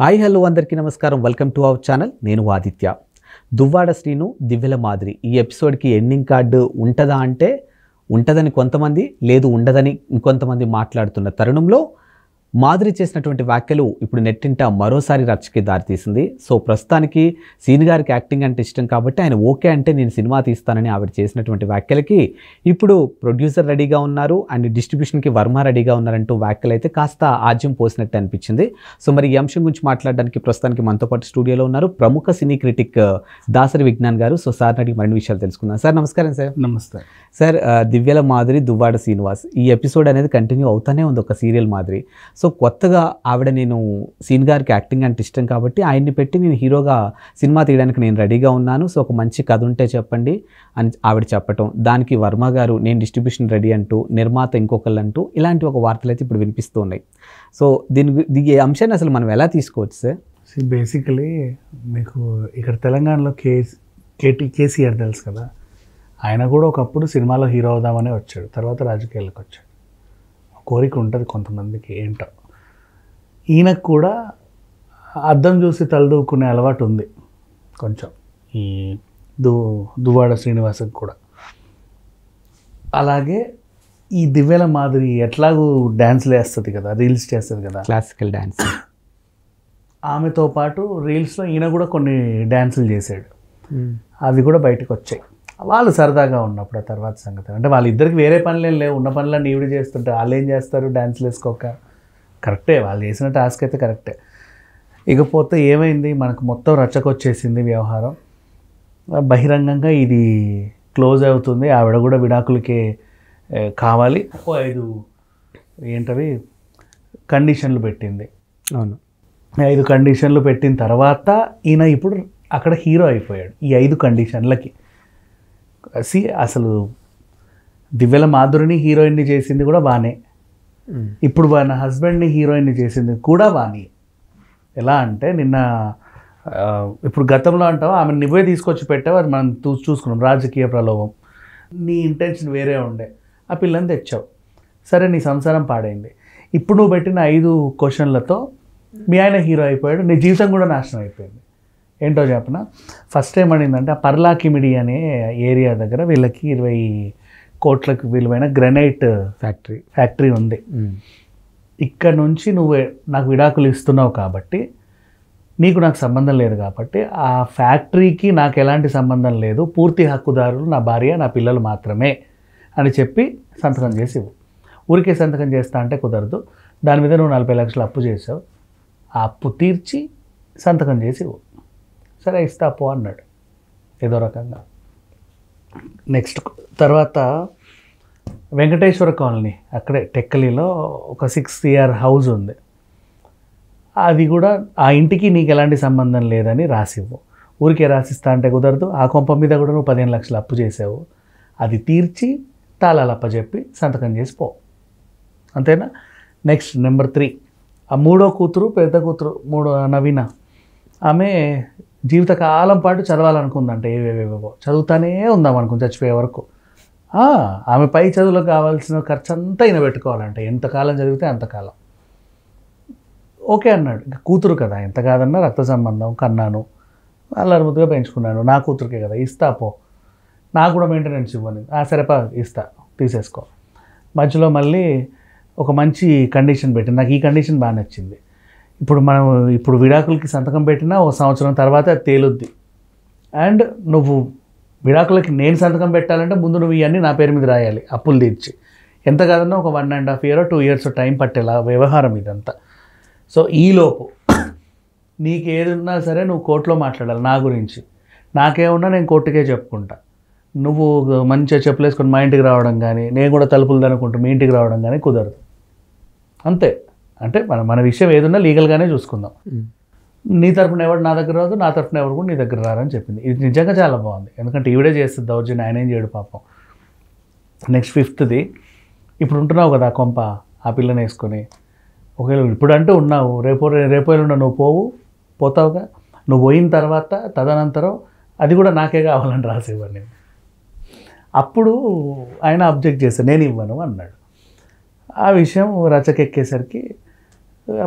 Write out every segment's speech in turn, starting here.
Hi hello అందరికీ నమస్కారం. Welcome to our channel. నేను ఆదిత్య. దువ్వాడ శ్రీను, దివ్యల మాదిరి ఈ ఎపిసోడ్కి ఎండింగ్ కార్డు ఉంటుందా అంటే ఉంటుందని కొంతమంది, లేదు ఉండదని ఇంకొంతమంది మాట్లాడుతున్న తరుణంలో మాదిరి చేసినటువంటి వ్యాఖ్యలు ఇప్పుడు నెట్టింట మరోసారి రచ్చకి దారితీసింది. సో ప్రస్తుతానికి సీన్ గారికి యాక్టింగ్ అంటే ఇష్టం కాబట్టి ఆయన ఓకే అంటే నేను సినిమా తీస్తానని ఆవిడ చేసినటువంటి వ్యాఖ్యలకి ఇప్పుడు ప్రొడ్యూసర్ రెడీగా ఉన్నారు అండ్ డిస్ట్రిబ్యూషన్కి వర్మ రెడీగా ఉన్నారంటూ వ్యాఖ్యలు అయితే కాస్త ఆజ్యం పోసినట్టు అనిపించింది. సో మరి ఈ అంశం గురించి మాట్లాడడానికి ప్రస్తుతానికి మనతో పాటు స్టూడియోలో ఉన్నారు ప్రముఖ సినీ క్రిటిక్ దాసరి విజ్ఞాన్ గారు. సో సార్ అడిగి మరిన్ని విషయాలు తెలుసుకుందాం. సార్ నమస్కారం. సార్ నమస్తే సార్. దివ్యల మాదిరి, దువ్వాడ శ్రీనివాస్ ఈ ఎపిసోడ్ అనేది కంటిన్యూ అవుతానే ఉంది ఒక సీరియల్ మాదిరి. సో కొత్తగా ఆవిడ నేను సీన్ గారికి యాక్టింగ్ అంటే ఇష్టం కాబట్టి ఆయన్ని పెట్టి నేను హీరోగా సినిమా తీయడానికి నేను రెడీగా ఉన్నాను, సో ఒక మంచి కథ ఉంటే చెప్పండి అని ఆవిడ చెప్పటం, దానికి వర్మ గారు నేను డిస్ట్రిబ్యూషన్ రెడీ అంటూ, నిర్మాత ఇంకొకళ్ళు అంటూ ఇలాంటి ఒక వార్తలు అయితే ఇప్పుడు వినిపిస్తూ ఉన్నాయి. సో ఈ అంశాన్ని అసలు మనం ఎలా తీసుకోవచ్చు సార్? బేసికలీ మీకు ఇక్కడ తెలంగాణలో కేసీఆర్ తెలుసు కదా, ఆయన కూడా ఒకప్పుడు సినిమాలో హీరో అవుదామని వచ్చాడు, తర్వాత రాజకీయాలకు వచ్చాడు. కోరిక ఉంటుంది కొంతమందికి ఏంటో. ఈయనకు కూడా అద్దం చూసి తలదూకునే అలవాటు ఉంది కొంచెం, ఈ దువ్వాడ శ్రీనివాసకి కూడా. అలాగే ఈ దివ్యల మాదిరి ఎట్లాగూ డ్యాన్స్లు వేస్తుంది కదా, రీల్స్ చేస్తుంది కదా, క్లాసికల్ డ్యాన్స్. ఆమెతో పాటు రీల్స్లో ఈయన కూడా కొన్ని డ్యాన్సులు చేశాడు, అవి కూడా బయటకు వచ్చాయి. వాళ్ళు సరదాగా ఉన్నప్పుడు ఆ తర్వాత సంగతి అంటే వాళ్ళిద్దరికి వేరే పనులేం లేవు, ఉన్న పనులన్నీ ఈవిడ చేస్తుంటే వాళ్ళు ఏం చేస్తారు, డ్యాన్స్లు వేసుకోక. కరెక్టే, వాళ్ళు చేసిన టాస్క్ అయితే కరెక్టే. ఇకపోతే ఏమైంది, మనకు మొత్తం రచ్చకొచ్చేసింది వ్యవహారం. బహిరంగంగా ఇది క్లోజ్ అవుతుంది, ఆవిడ కూడా విడాకులకే కావాలి. 5 ఏంటవి కండిషన్లు పెట్టింది. అవును, 5 కండిషన్లు పెట్టిన తర్వాత ఈయన ఇప్పుడు అక్కడ హీరో అయిపోయాడు ఈ 5 కండిషన్లకి. అసలు దివ్యల మాధురిని హీరోయిన్ని చేసింది కూడా బాగానే, ఇప్పుడు నా హస్బెండ్ని హీరోయిన్ని చేసింది కూడా బాగానే. ఎలా అంటే నిన్న ఇప్పుడు గతంలో అంటావు ఆమె నువ్వే తీసుకొచ్చి పెట్టావు, అది మనం చూసుకున్నాం, రాజకీయ ప్రలోభం. నీ ఇంటెన్షన్ వేరే ఉండే, ఆ పిల్లని తెచ్చావు, సరే నీ సంసారం పాడైంది. ఇప్పుడు నువ్వు పెట్టిన 5 క్వశ్చన్లతో మీ ఆయన హీరో అయిపోయాడు, నీ జీవితం కూడా నాశనం అయిపోయింది. ఏంటో చెప్పనా, ఫస్ట్ టైం అడిందంటే ఆ పర్లాకిమిడి అనే ఏరియా దగ్గర వీళ్ళకి 20 కోట్లకు విలువైన గ్రనైట్ ఫ్యాక్టరీ ఉంది. ఇక్కడ నుంచి నువ్వు నాకు విడాకులు ఇస్తున్నావు కాబట్టి నీకు నాకు సంబంధం లేదు కాబట్టి ఆ ఫ్యాక్టరీకి నాకు ఎలాంటి సంబంధం లేదు, పూర్తి హక్కుదారులు నా భార్య నా పిల్లలు మాత్రమే అని చెప్పి సంతకం చేసి ఇవ్వు. ఊరికే సంతకం చేస్తా అంటే కుదరదు, దాని మీద నువ్వు 40 లక్షలు అప్పు చేసావు, ఆ అప్పు తీర్చి సంతకం చేసి ఇవ్వు. సరే ఇస్తా పో అన్నాడు ఏదో రకంగా. నెక్స్ట్ తర్వాత వెంకటేశ్వర కాలనీ అక్కడే టెక్కలిలో ఒక 6 CR హౌస్ ఉంది, అది కూడా ఆ ఇంటికి నీకు ఎలాంటి సంబంధం లేదని రాసివ్వు. ఊరికే రాసిస్తా అంటే కుదరదు, ఆ కొంప మీద కూడా నువ్వు 15 లక్షలు అప్పు చేసావు, అది తీర్చి తాళాలు అప్పచెప్పి సంతకం చేసి పో. అంతేనా? నెక్స్ట్ నెంబర్ 3, ఆ 3వ కూతురు, పెద్ద కూతురు నవీన, ఆమె జీవితకాలం పాటు చదవాలనుకుందంటే ఏవేవేవో చదువుతానే ఉందాం అనుకుంది చచ్చిపోయే వరకు. ఆమె పై చదువులకు కావాల్సిన ఖర్చు అంతా ఈయన పెట్టుకోవాలంటే ఎంతకాలం చదివితే అంతకాలం. ఓకే అన్నాడు, ఇంకా కూతురు కదా, ఎంత కాదన్నా రక్త సంబంధం, కన్నాను, అల్లరి ముద్దుగా పెంచుకున్నాను, నా కూతురికే కదా, ఇస్తా పో, నాకు కూడా మెయింటెనెన్స్ ఇవ్వని. సరేపా ఇస్తా, తీసేసుకో. మధ్యలో మళ్ళీ ఒక మంచి కండిషన్ పెట్టింది, నాకు ఈ కండిషన్ బాగా నచ్చింది. ఇప్పుడు విడాకులకి సంతకం పెట్టినా 1 సంవత్సరం తర్వాత అది తేలుద్ది, అండ్ నువ్వు విడాకులకి నేను సంతకం పెట్టాలంటే ముందు నువ్వు ఇవన్నీ నా పేరు మీద రాయాలి, అప్పులు తీర్చి. ఎంత కాదన్నా ఒక 1.5 year 2 years టైం పట్టేలా వ్యవహారం ఇదంతా. సో ఈలోపు నీకు ఏది ఉన్నా సరే నువ్వు కోర్టులో మాట్లాడాలి నా గురించి, నాకేమున్నా నేను కోర్టుకే చెప్పుకుంటా. నువ్వు మంచిగా చెప్పులేసుకొని మా ఇంటికి రావడం కానీ, నేను కూడా తలుపులు దనుకుంటూ మీ ఇంటికి రావడం కానీ కుదరదు. అంతే. అంటే మన విషయం ఏదున్నా లీగల్గానే చూసుకుందాం. నీ తరఫున ఎవరు నా దగ్గర రాదు, నా తరఫున ఎవరు కూడా నీ దగ్గర రారని చెప్పింది. ఇది నిజంగా చాలా బాగుంది, ఎందుకంటే ఈవిడే చేస్తుంది దౌర్జన్యం, ఆయన ఏం చేయడు పాపం. నెక్స్ట్ 5th, ఇప్పుడు ఉంటున్నావు కదా కొంప, ఆ పిల్లని వేసుకొని ఒకవేళ ఇప్పుడు అంటూ ఉన్నావు, రేపు ఎల్లుండి నువ్వు పోతావుగా, నువ్వు పోయిన తర్వాత తదనంతరం అది కూడా నాకే కావాలని రాసేవాడిని నేను. అప్పుడు ఆయన అబ్జెక్ట్ చేశాను, నేను ఇవ్వను అన్నాడు. ఆ విషయం రచకెక్కేసరికి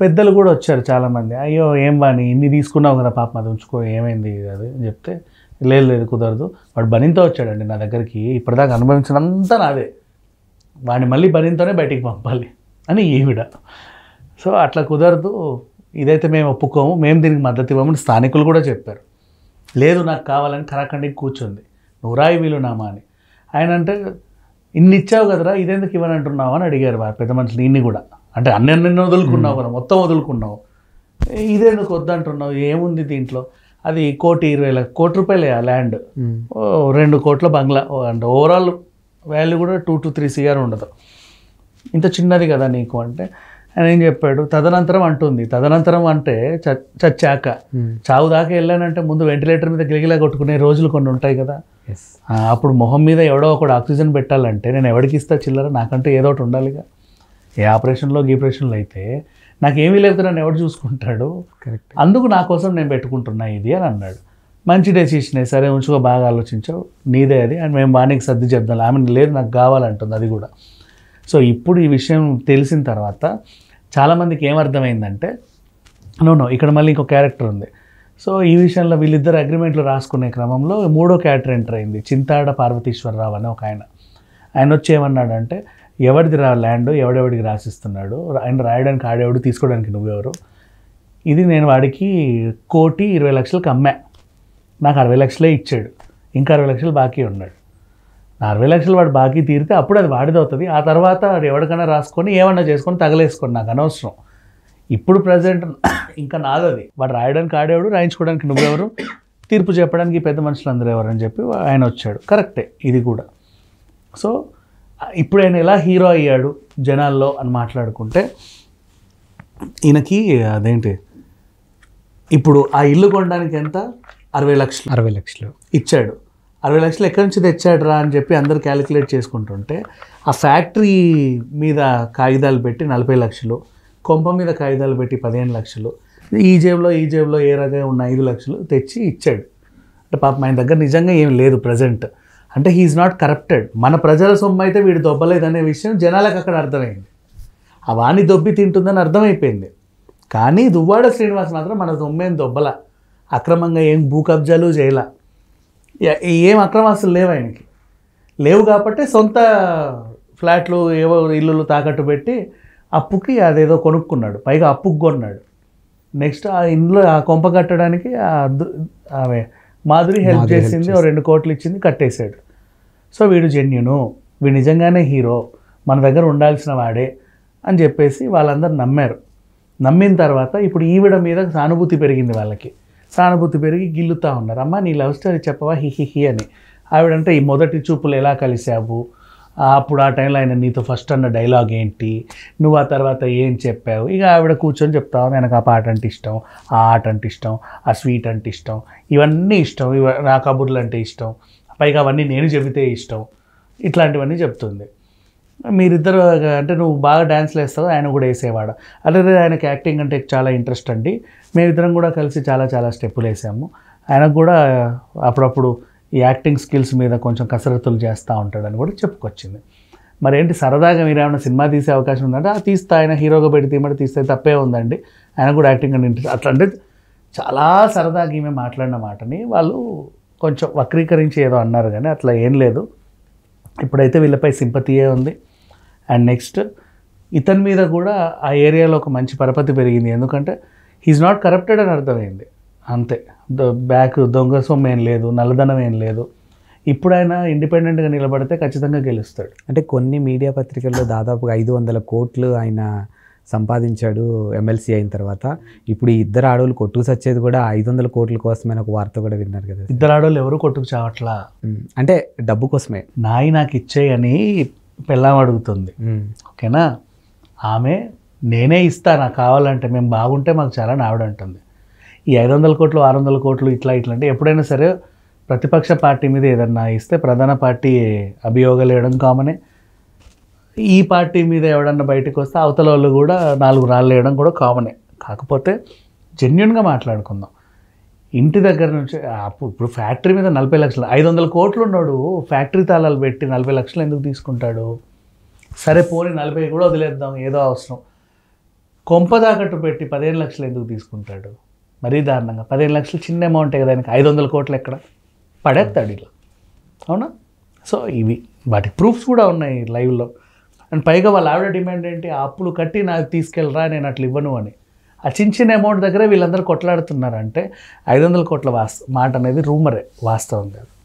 పెద్దలు కూడా వచ్చారు చాలామంది, అయ్యో ఏం బాని ఇన్ని తీసుకున్నావు కదా పాపం అది ఉంచుకో ఏమైంది అది అని చెప్తే, లేదు లేదు కుదరదు, వాడు బనీతో వచ్చాడండి నా దగ్గరికి, ఇప్పటిదాకా అనుభవించినంతా నాదే, వాడిని మళ్ళీ బనీతోనే బయటికి పంపాలి అని ఈవిడ. సో అట్లా కుదరదు, ఇదైతే మేము ఒప్పుకోము, మేము దీనికి మద్దతు ఇవ్వమని స్థానికులు కూడా చెప్పారు. లేదు నాకు కావాలని కరాఖండికి కూర్చుంది, నువ్వు రాయి వీలునామా అని. ఆయన అంటే ఇన్ని ఇచ్చావు కదరా ఇదెందుకు ఇవ్వనంటున్నావు అని అడిగారు పెద్ద మనుషులు. ఇన్ని కూడా అంటే అన్నీ వదులుకున్నావు కదా, మొత్తం వదులుకున్నావు, ఇదేందుకు వద్దంటున్నావు, ఏముంది దీంట్లో, అది 1,20,00,000 కోటి రూపాయలే ఆ ల్యాండ్, 2 కోట్ల బంగ్లా, అంటే ఓవరాల్ వాల్యూ కూడా 2 to 3 CR ఉండదు, ఇంత చిన్నది కదా నీకు అంటే. ఆయన ఏం చెప్పాడు, తదనంతరం అంటుంది, తదనంతరం అంటే చచ్చాక, చావు దాకా వెళ్ళానంటే ముందు వెంటిలేటర్ మీద గిలగిలా కొట్టుకునే రోజులు కొన్ని ఉంటాయి కదా, అప్పుడు మొహం మీద ఎవడో ఒకడు ఆక్సిజన్ పెట్టాలంటే నేను ఎవరికి ఇస్తా చిల్లర, నాకంటే ఏదో ఒకటి ఉండాలిగా. ఏ ఆపరేషన్లో గీపరేషన్లో అయితే నాకేమీ లేకపోతే నన్ను ఎవడు చూసుకుంటాడు, అందుకు నా కోసం నేను పెట్టుకుంటున్నా ఇది అని అన్నాడు. మంచి డెసిషనే, సరే ఉంచుకో, బాగా ఆలోచించావు, నీదే అది అని మేము వానికి సర్ది చెప్దాం, ఆమె లేదు నాకు కావాలంటుంది అది కూడా. సో ఇప్పుడు ఈ విషయం తెలిసిన తర్వాత చాలామందికి ఏమర్థమైందంటే నో ఇక్కడ మళ్ళీ ఇంకో క్యారెక్టర్ ఉంది. సో ఈ విషయంలో వీళ్ళిద్దరు అగ్రిమెంట్లు రాసుకునే క్రమంలో 3వ క్యారెక్టర్ ఎంటర్ అయింది, చింతాడ పార్వతీశ్వరరావు అని ఒక ఆయన వచ్చి ఏమన్నాడంటే, ఎవరిది ల్యాండ్ ఎవడెవడికి రాసిస్తున్నాడు, ఆయన రాయడానికి ఆడేవాడు, తీసుకోవడానికి నువ్వెవరు, ఇది నేను వాడికి 1,20,00,000కి అమ్మా, నాకు 60 లక్షలే ఇచ్చాడు, ఇంకా 60 లక్షలు బాకీ ఉన్నాడు, నా 60 లక్షలు వాడు బాకీ తీరితే అప్పుడు అది వాడిది అవుతుంది, ఆ తర్వాత వాడు ఎవరికైనా రాసుకొని ఏమన్నా చేసుకొని తగలేసుకొని నాకు అనవసరం, ఇప్పుడు ప్రజెంట్ ఇంకా నాదది, వాడు రాయడానికి ఆడేవాడు, రాయించుకోవడానికి నువ్వెవరు, తీర్పు చెప్పడానికి పెద్ద మనుషులు అందరూ ఎవరు అని చెప్పి ఆయన వచ్చాడు. కరెక్టే ఇది కూడా. సో ఇప్పుడు ఆయన ఎలా హీరో అయ్యాడు జనాల్లో అని మాట్లాడుకుంటే, ఈయనకి అదేంటి ఇప్పుడు ఆ ఇల్లు కొనడానికి ఎంత 60 లక్షలు ఇచ్చాడు, 60 లక్షలు ఎక్కడి నుంచి తెచ్చాడు రా అని చెప్పి అందరూ క్యాలిక్యులేట్ చేసుకుంటుంటే, ఆ ఫ్యాక్టరీ మీద కాగితాలు పెట్టి 40 లక్షలు, కొంప మీద కాగితాలు పెట్టి 15 లక్షలు, ఈ జేబులో ఏ రకంగా ఉన్న 5 లక్షలు తెచ్చి ఇచ్చాడు. అంటే పాపం ఆయన దగ్గర నిజంగా ఏం లేదు ప్రజెంట్, అంటే హీఈస్ నాట్ కరప్టెడ్. మన ప్రజల సొమ్ము అయితే వీడు దొబ్బలేదనే విషయం జనాలకు అక్కడ అర్థమైంది, ఆ వాణి దొబ్బి తింటుందని అర్థమైపోయింది. కానీ దువ్వాడ శ్రీనివాస్ మాత్రం మన సొమ్మేం దొబ్బల, అక్రమంగా ఏం భూ కబ్జాలు చేయాల, ఏం అక్రమాస్తులు లేవు ఆయనకి, లేవు కాబట్టి సొంత ఫ్లాట్లు ఏవో ఇల్లులు తాకట్టు పెట్టి అప్పుకి అదేదో కొనుక్కున్నాడు, పైగా అప్పుకు కొన్నాడు. నెక్స్ట్ ఆ ఇంట్లో ఆ కొంప కట్టడానికి ఆమె మాధురి హెల్ప్ చేసింది, 2 కోట్లు ఇచ్చింది, కట్టేశాడు. సో వీడు జెన్యును, వీడు నిజంగానే హీరో, మన దగ్గర ఉండాల్సిన వాడే అని చెప్పేసి వాళ్ళందరూ నమ్మారు. నమ్మిన తర్వాత ఇప్పుడు ఈవిడ మీద సానుభూతి పెరిగింది, వాళ్ళకి సానుభూతి పెరిగి గిల్లుతూ ఉన్నారు, అమ్మ నీ లవ్ స్టోరీ చెప్పవా హి అని. ఆవిడంటే ఈ మొదటి చూపులు ఎలా కలిసావు, అప్పుడు ఆ టైంలో ఆయన నీతో ఫస్ట్ అన్న డైలాగ్ ఏంటి, నువ్వు ఆ తర్వాత ఏం చెప్పావు, ఇక ఆవిడ కూర్చొని చెప్తావు, నాకు ఆ పాట అంటే ఇష్టం, ఆ ఆట అంటే ఇష్టం, ఆ స్వీట్ అంటే ఇష్టం, ఇవన్నీ ఇష్టం, నా కబుర్లు అంటే ఇష్టం, పైగా అవన్నీ నేను చెబితే ఇష్టం, ఇట్లాంటివన్నీ చెప్తుంది. మీరిద్దరు అంటే నువ్వు బాగా డ్యాన్స్లు వేస్తావు, ఆయన కూడా వేసేవాడు, అలాగే ఆయనకి యాక్టింగ్ అంటే చాలా ఇంట్రెస్ట్ అండి, మేమిద్దరం కూడా కలిసి చాలా స్టెప్పులు వేసాము, ఆయనకు కూడా అప్పుడప్పుడు ఈ యాక్టింగ్ స్కిల్స్ మీద కొంచెం కసరత్తులు చేస్తూ ఉంటాడని కూడా చెప్పుకొచ్చింది. మరి ఏంటి సరదాగా మీరు ఏమైనా సినిమా తీసే అవకాశం ఉందంటే తీస్తా, ఆయన హీరోగా పెట్టి తీస్తే తప్పే ఉందండి, ఆయన కూడా యాక్టింగ్ అంటే ఇంట్రెస్ట్, అట్లా అంటే చాలా సరదాగా ఈమె మాట్లాడిన మాటని వాళ్ళు కొంచెం వక్రీకరించి ఏదో అన్నారు, కానీ అట్లా ఏం లేదు. ఇప్పుడైతే వీళ్ళపై సింపతియే ఉంది. అండ్ నెక్స్ట్ ఇతని మీద కూడా ఆ ఏరియాలో ఒక మంచి పరపతి పెరిగింది, ఎందుకంటే హీఈస్ నాట్ కరప్టెడ్ అని అర్థమైంది, అంతే. దొంగ సొమ్ము ఏం లేదు, నల్లధనం ఏం లేదు. ఇప్పుడు ఆయన ఇండిపెండెంట్గా నిలబడితే ఖచ్చితంగా గెలుస్తాడు. అంటే కొన్ని మీడియా పత్రికల్లో దాదాపుగా 500 కోట్లు ఆయన సంపాదించాడు ఎమ్మెల్సీ అయిన తర్వాత. ఇప్పుడు ఈ ఇద్దరు ఆడవాళ్ళు కొట్టుకు సచ్చేది కూడా 500 కోట్ల కోసమైన ఒక వార్త కూడా విన్నారు కదా. ఇద్దరు ఆడవాళ్ళు ఎవరు కొట్టుకు చావట్లా, అంటే డబ్బు కోసమే. నాకు ఇచ్చేయని పెళ్ళాం అడుగుతుంది, ఓకేనా, ఆమె నేనే ఇస్తా నాకు కావాలంటే, మేము బాగుంటే మాకు చాలా ఆవిడ అంటుంది. ఈ 500 కోట్లు 600 కోట్లు ఇట్లా అంటే ఎప్పుడైనా సరే ప్రతిపక్ష పార్టీ మీద ఏదన్నా ఇస్తే ప్రధాన పార్టీ అభియోగాలు వేయడం కామనే, ఈ పార్టీ మీద ఎవడన్నా బయటకు వస్తే అవతల వాళ్ళు కూడా 4 రాళ్ళు వేయడం కూడా కామనే. కాకపోతే జెన్యున్గా మాట్లాడుకుందాం. ఇంటి దగ్గర నుంచి ఇప్పుడు ఫ్యాక్టరీ మీద 40 లక్షలు, 500 కోట్లు ఉన్నాడు, ఫ్యాక్టరీ తాళాలు పెట్టి 40 లక్షలు ఎందుకు తీసుకుంటాడు? సరే పోనీ 40 కూడా వదిలేద్దాం, ఏదో అవసరం. కొంపదాకట్టు పెట్టి 15 లక్షలు ఎందుకు తీసుకుంటాడు? మరీ దారుణంగా 15 లక్షలు చిన్న అమౌంటే కదా, ఆయనకి 500 కోట్లు ఎక్కడ పడేస్తాడు ఇలా, అవునా? సో ఇవి వాటి ప్రూఫ్స్ కూడా ఉన్నాయి లైవ్లో. అండ్ పైగా వాళ్ళ ఆవిడ డిమాండ్ ఏంటి, ఆ అప్పులు కట్టి నాకు తీసుకెళ్ళరా, నేను అట్లా ఇవ్వను అని. ఆ చిన్న చిన్న అమౌంట్ దగ్గరే వీళ్ళందరూ కొట్లాడుతున్నారంటే 500 కోట్ల మాట అనేది రూమరే, వాస్తవం కాదు.